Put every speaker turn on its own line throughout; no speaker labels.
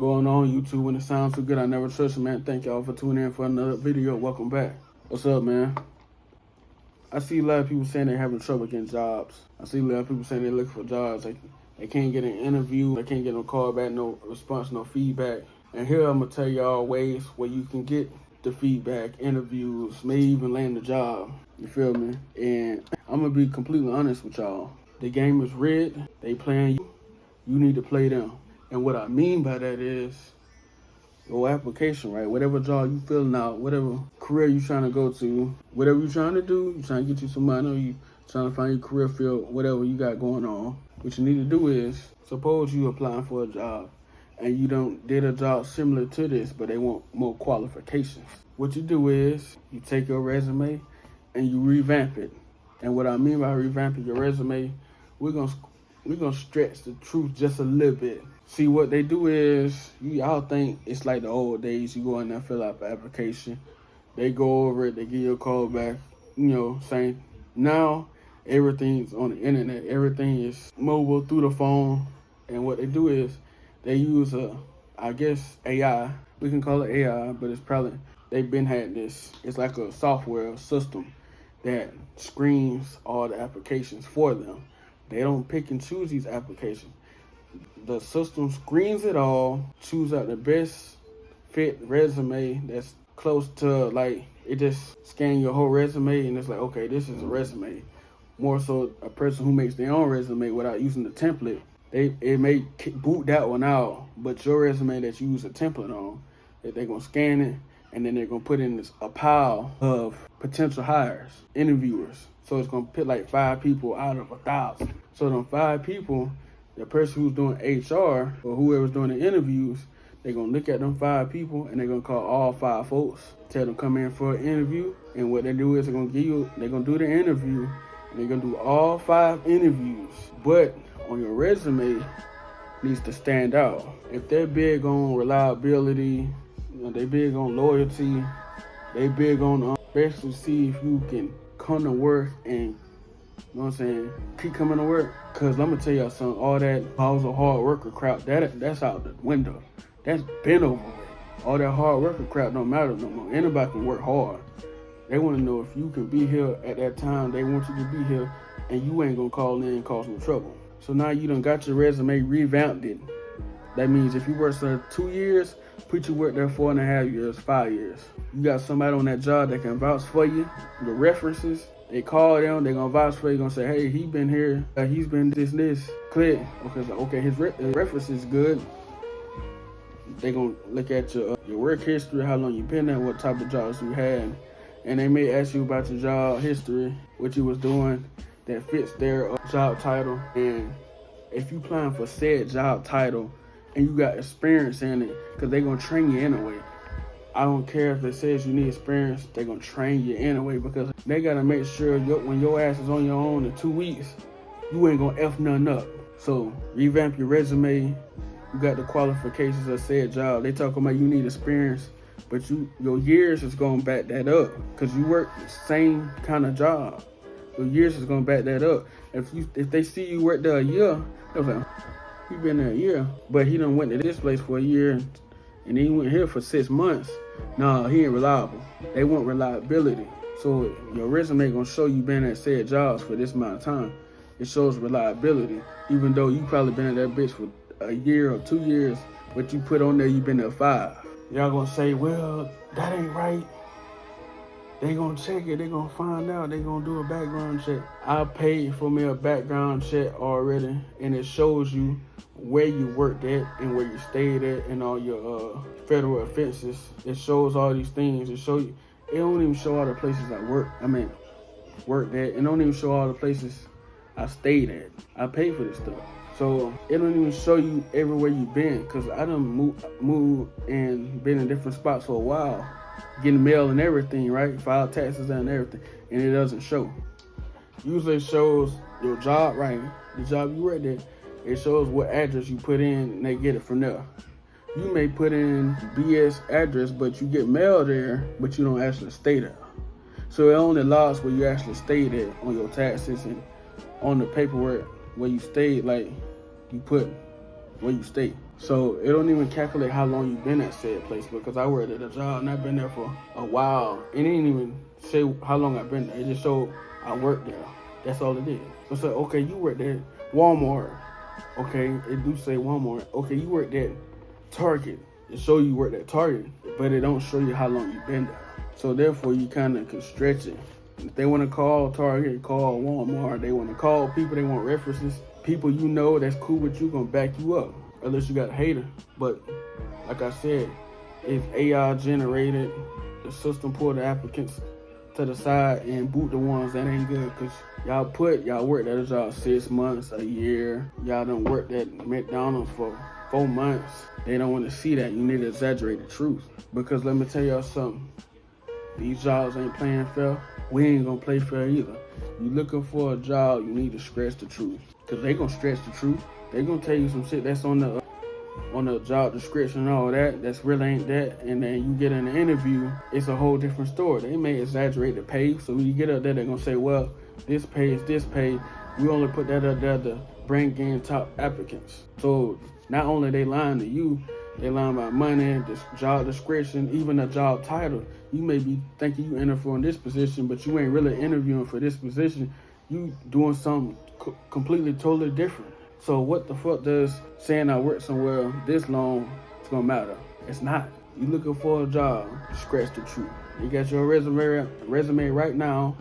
going on YouTube? When it sounds too good, I never trust it, man. Thank y'all for tuning in for another video. Welcome back. What's up, man? I see a lot of people saying they're having trouble getting jobs. I see a lot of people saying they're looking for jobs. They can't get an interview. They can't get no call back, no response, no feedback. And here I'm going to tell y'all ways where you can get the feedback, interviews, maybe even land the job. You feel me? And I'm going to be completely honest with y'all. The game is rigged. They playing you. You need to play them. And what I mean by that is your application, right? Whatever job you filling out, whatever career you trying to go to, whatever you trying to do, you trying to get you some money, or you trying to find your career field, whatever you got going on. What you need to do is, suppose you applying for a job and you did a job similar to this, but they want more qualifications. What you do is you take your resume and you revamp it. And what I mean by revamping your resume, we're gonna stretch the truth just a little bit. See, what they do is, y'all think it's like the old days. You go in there, fill out the application. They go over it, they give you a call back, saying now everything's on the internet. Everything is mobile through the phone. And what they do is they use AI. We can call it AI, but it's probably, they've been had this. It's like a software system that screens all the applications for them. They don't pick and choose these applications. The system screens it all, choose out the best fit resume that's close to, like, it just scans your whole resume and it's like, okay, this is a resume. More so a person who makes their own resume without using the template, it may boot that one out, but your resume that you use a template on, they're going to scan it and then they're going to put in a pile of potential hires, interviewers. So it's going to pick like 5 people out of 1,000. So them 5 people, the person who's doing HR or whoever's doing the interviews, they're going to look at them 5 people and they're going to call all 5 folks, tell them come in for an interview. And what they do is they're going to do the interview and they're going to do all 5 interviews. But on your resume needs to stand out. If they're big on reliability, they big on loyalty, they big on basically see if you can come to work and, keep coming to work. Cause I'm gonna tell y'all something, all that I was a hard worker crap, that's out the window. That's been over with. All that hard worker crap don't matter no more. Anybody can work hard. They wanna know if you can be here at that time they want you to be here and you ain't gonna call in and cause no trouble. So now you done got your resume revamped it. That means if you work for 2 years, put you work there 4.5 years, 5 years. You got somebody on that job that can vouch for you. Your references, they call them, they gonna vouch for you, gonna say, hey, he been here, he's been this. Click. Okay, his reference is good. They gonna look at your work history, how long you been there, what type of jobs you had. And they may ask you about your job history, what you was doing that fits their job title. And if you applying for said job title and you got experience in it, because they gonna train you anyway. I don't care if it says you need experience, they're gonna train you anyway, because they gotta make sure when your ass is on your own in 2 weeks, you ain't gonna F nothing up. So revamp your resume. You got the qualifications of said job. They talking about you need experience, but your years is gonna back that up, because you work the same kind of job. Your years is gonna back that up. If they see you work there a year, they're like, he been there a year, but he done went to this place for a year and he went here for 6 months. Nah, he ain't reliable. They want reliability. So your resume gonna show you been at said jobs for this amount of time. It shows reliability, even though you probably been at that bitch for a year or 2 years, but you put on there you been there 5. Y'all gonna say, well, that ain't right. They gonna check it, they gonna find out, they gonna do a background check. I paid for me a background check already, and it shows you where you worked at and where you stayed at and all your federal offenses. It shows all these things. It don't even show all the places I worked at. It don't even show all the places I stayed at. I paid for this stuff. So it don't even show you everywhere you've been, because I done moved and been in different spots for a while, getting mail and everything, right? File taxes and everything, and it doesn't show. Usually it shows your job, right? The job you worked at. It shows what address you put in and they get it from there. You may put in BS address, but you get mail there, but you don't actually stay there. So it only logs where you actually stayed at on your taxes and on the paperwork where you stayed, like you put where you stay. So it don't even calculate how long you've been at said place, because I worked at a job and I've been there for a while. It didn't even say how long I've been there. It just showed I worked there. That's all it did. So it's like, okay, you worked at Walmart. Okay, it do say Walmart. Okay, you worked at Target. It show you worked at Target, but it don't show you how long you've been there. So therefore, you kind of can stretch it. If they want to call Target, call Walmart. They want to call people. They want references. People you know that's cool with you gonna back you up, unless you got a hater. But like I said, it's AI generated. The system pull the applicants to the side and boot the ones that ain't good, because y'all worked at a job 6 months, a year. Y'all done worked at McDonald's for 4 months. They don't want to see that. You need to exaggerate the truth, because let me tell y'all something. These jobs ain't playing fair. We ain't gonna play fair either. You looking for a job, you need to stretch the truth, because they gonna stretch the truth. They gonna tell you some shit that's on the job description and all that, that's really ain't that, and then you get in the interview, it's a whole different story. They may exaggerate the pay, so when you get up there, they're gonna say, well, this pay is this pay. We only put that up there to bring in top applicants. So not only they lying to you, they lying about money, the job description, even the job title. You may be thinking you interviewing this position, but you ain't really interviewing for this position. You doing something completely, totally different. So what the fuck does saying I worked somewhere this long is gonna matter? It's not. You looking for a job, scratch the truth. You got your resume right now.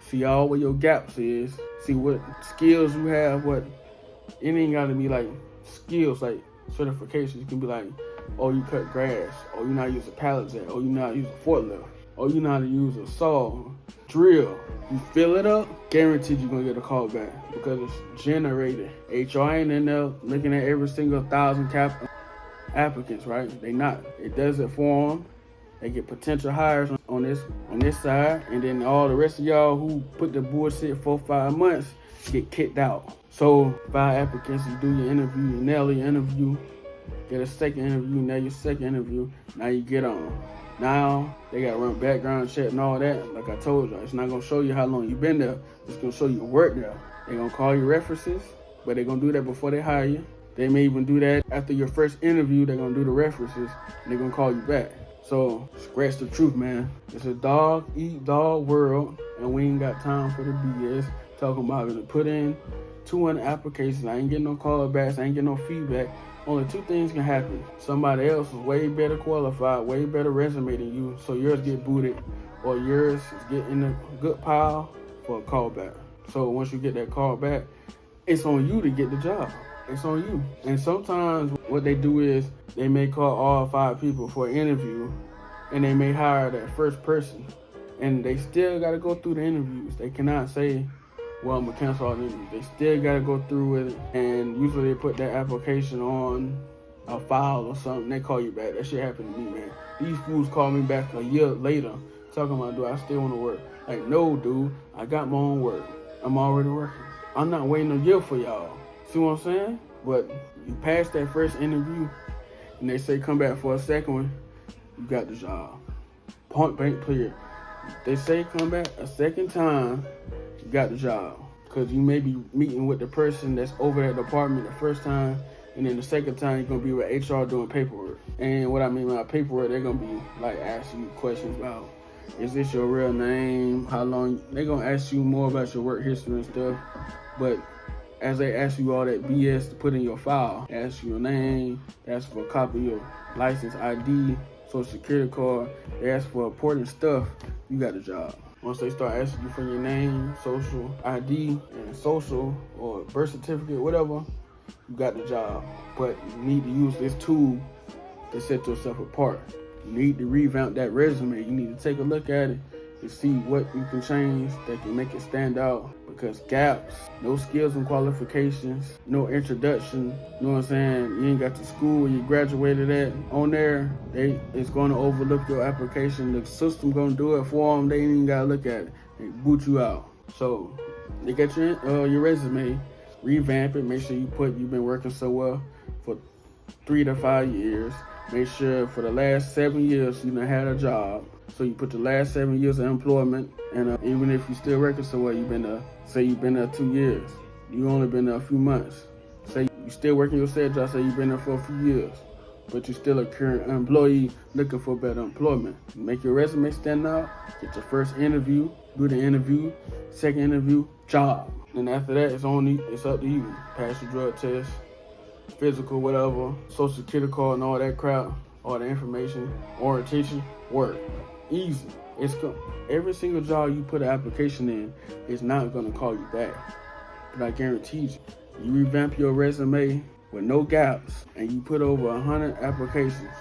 See all where your gaps is. See what skills you have. What it ain't gotta be like skills like certifications. You can be like, oh, you cut grass. Oh, you know how to use a pallet jack. Oh, you know how to use a forklift. Oh, you know how to use a saw, drill. You fill it up, guaranteed you're gonna get a call back, because it's generated. HR ain't in there looking at every single 1,000 applicants, right? They not. It does it for them. They get potential hires on this side, and then all the rest of y'all who put the bullshit 4-5 months get kicked out. So 5 applicants, you do your interview, you nail your interview, get a second interview, nail your second interview, now you get on. Now they gotta run background check and all that. Like I told you, it's not gonna show you how long you've been there. It's gonna show you work there. They're gonna call you references, but they're gonna do that before they hire you. They may even do that after your first interview. They're gonna do the references and they're gonna call you back. So scratch the truth, man. It's a dog eat dog world, and we ain't got time for the BS. Talking about gonna put in 200 applications. I ain't getting no callbacks. I ain't getting no feedback. Only 2 things can happen. Somebody else is way better qualified, way better resume than you, so yours get booted, or yours is get in the good pile for a callback. So once you get that callback, it's on you to get the job. It's on you. And sometimes what they do is they may call all 5 people for an interview, and they may hire that first person, and they still got to go through the interviews. They cannot say, well, I'm gonna cancel all the interviews. They still gotta go through with it, and usually they put that application on a file or something. They call you back. That shit happened to me, man. These fools called me back a year later, talking about, do I still want to work? Like, no, dude, I got my own work. I'm already working. I'm not waiting a year for y'all. See what I'm saying? But you pass that first interview, and they say come back for a second one, you got the job. Point blank period. They say come back a second time, you got the job. Because you may be meeting with the person that's over that department the first time, and then the second time you're going to be with HR doing paperwork. And what I mean by paperwork, they're going to be like asking you questions about, is this your real name? How long? They're going to ask you more about your work history and stuff. But as they ask you all that BS to put in your file, they ask you your name, they ask for a copy of your license, ID, social security card, they ask for important stuff, you got the job. Once they start asking you for your name, social ID, and social or birth certificate, whatever, you got the job. But you need to use this tool to set yourself apart. You need to revamp that resume. You need to take a look at it and see what you can change that can make it stand out. Because gaps, no skills and qualifications, no introduction, you know what I'm saying? You ain't got the school where you graduated at. On there, it's going to overlook your application. The system going to do it for them. They ain't even got to look at it. They boot you out. So they get your resume, revamp it, make sure you put you've been working somewhere for 3 to 5 years. Make sure for the last 7 years you done had a job. So you put the last 7 years of employment, and even if you still working somewhere, say you've been there 2 years, you only been there a few months. Say you You still working your sales job, say you've been there for a few years, but you're still a current employee looking for better employment. Make your resume stand out, get your first interview, do the interview, second interview, job. And after that, it's up to you. Pass your drug test, physical, whatever, social security card and all that crap, all the information, orientation, work. Easy. Every single job you put an application in is not gonna call you back. But I guarantee you revamp your resume with no gaps and you put over 100 applications,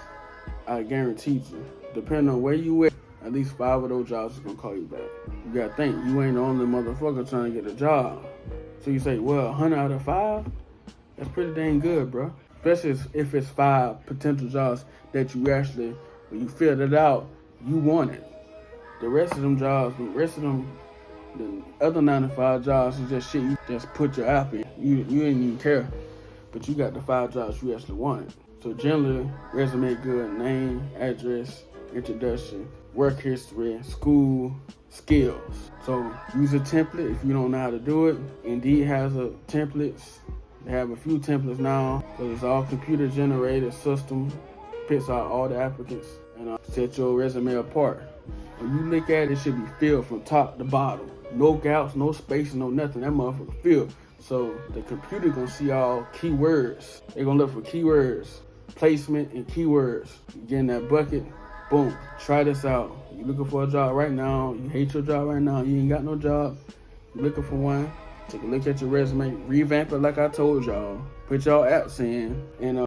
I guarantee you, depending on where you at least 5 of those jobs is gonna call you back. You gotta think, you ain't the only motherfucker trying to get a job. So you say, well, 100 out of 5? That's pretty dang good, bro. Especially if it's 5 potential jobs that you actually, when you filled it out, you want it. The rest of them jobs, the other 95 jobs is just shit you just put your app in. You didn't even care, but you got the 5 jobs you actually wanted. So generally, resume good, name, address, introduction, work history, school, skills. So use a template if you don't know how to do it. Indeed has a templates. They have a few templates now because it's all computer generated system. Picks out all the applicants and set your resume apart. When you look at it, it should be filled from top to bottom. No gaps, no space, no nothing. That motherfucker filled. So the computer gonna see all keywords. They're gonna look for keywords, placement and keywords. You get in that bucket, boom, try this out. You looking for a job right now, you hate your job right now, you ain't got no job, you looking for one, take a look at your resume, revamp it like I told y'all, put y'all apps in, and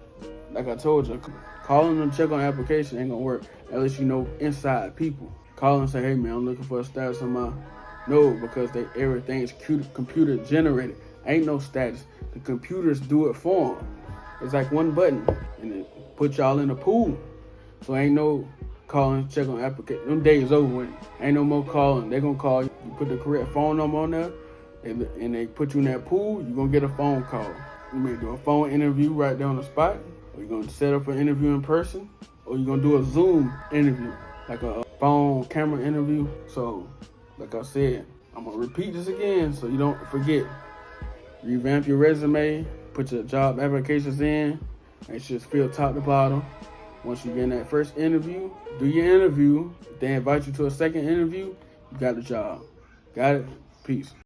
like I told you, calling them to check on the application ain't gonna work unless you know inside people. Call and say, hey man, I'm looking for a status on my, no, because everything's computer generated. Ain't no status. The computers do it for them. It's like one button and it put y'all in a pool. So ain't no calling, check on application. Them days over with. Ain't no more calling. They gonna call you. You put the correct phone number on there and they put you in that pool, you gonna get a phone call. You may do a phone interview right there on the spot, or you're gonna set up an interview in person, or you're gonna do a Zoom interview, like a phone camera interview. So, like I said, I'm gonna repeat this again so you don't forget. Revamp your resume, put your job applications in, make sure it's filled top to bottom. Once you get in that first interview, do your interview. If they invite you to a second interview, you got the job. Got it? Peace.